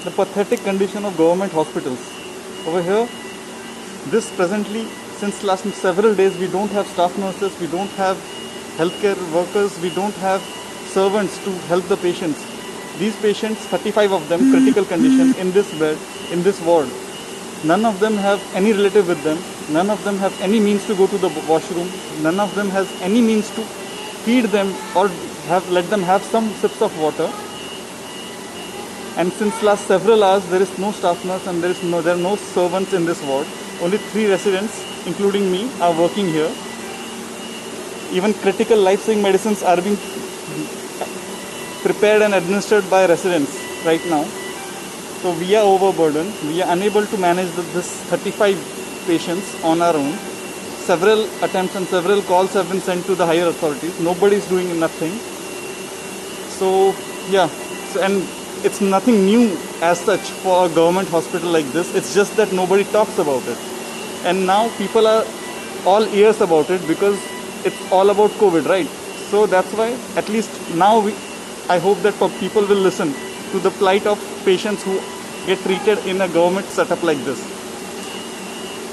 the pathetic condition of government hospitals. Over here, this presently, since last several days, we don't have staff nurses, we don't have healthcare workers, we don't have servants to help the patients. These patients, 35 of them, critical condition, in this bed, in this ward. None of them have any relative with them. None of them have any means to go to the washroom. None of them has any means to feed them or let them have some sips of water. And since last several hours, there is no staff nurse and there are no servants in this ward. Only 3 residents, including me, are working here. Even critical life-saving medicines are being prepared and administered by residents right now. So we are overburdened. We are unable to manage this 35 patients on our own. Several attempts and several calls have been sent to the higher authorities. Nobody is doing nothing. So yeah, and it's nothing new as such for a government hospital like this. It's just that nobody talks about it. And now people are all ears about it because it's all about COVID, right? So that's why at least now I hope that people will listen to the plight of patients who get treated in a government setup like this.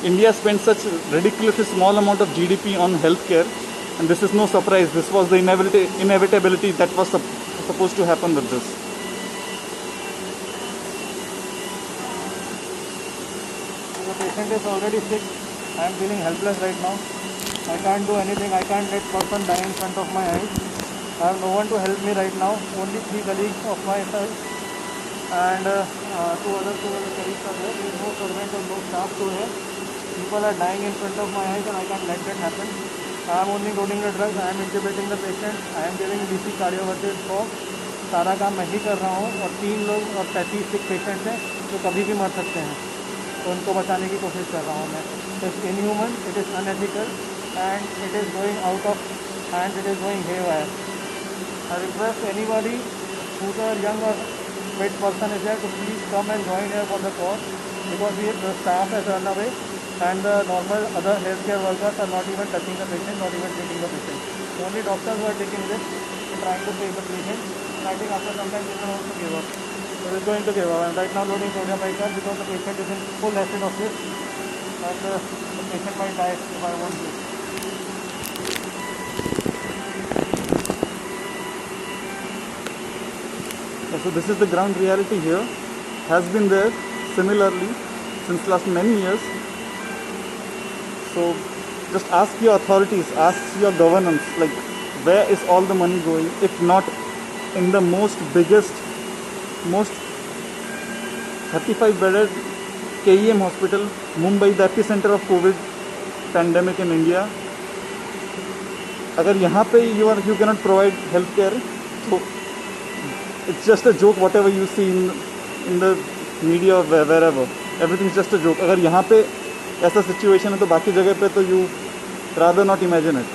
India spends such ridiculously small amount of GDP on healthcare, and this is no surprise. This was the inevitability that was supposed to happen with this. The patient is already sick. I am feeling helpless right now. I can't do anything. I can't let person die in front of my eyes. I have no one to help me right now. Only 3 colleagues of myself and 2 other colleagues are there. There is no servant or no staff to here. People are dying in front of my eyes and I can't let that happen. I am only loading the drugs. I am intubating the patient. I am giving DC cardioverted for. सारा काम मैं ही कर रहा हूँ और 3 लोग और 35 सिक patients हैं जो कभी भी मर सकते हैं, तो उनको बचाने की कोशिश कर रहा हूँ मैं. It's inhuman, it is unethical and it is going out of hand, it is going haywire. I request anybody who's a young or fit person is there to please come and join here for the cause, because the staff has run away and the normal other healthcare workers are not even touching the patient, not even treating the patient. Only doctors who are taking this and trying to save the patient. And I think after some time they will also give up. So it's going to give up. And right now loading sodium bicarb because the patient is in full acidosis and the patient might die if I won't do it. So this is the ground reality here. Has been there similarly since last many years. So just ask your authorities, ask your governance, like where is all the money going, if not in the most 35 bedded KEM hospital, Mumbai, the epicenter of COVID pandemic in India. अगर यहाँ पे you cannot provide healthcare, so it's just a joke. Whatever you see in the media or wherever, everything is just a joke. अगर यहाँ पे ऐसा situation है तो बाकी जगह पे तो you rather not imagine it.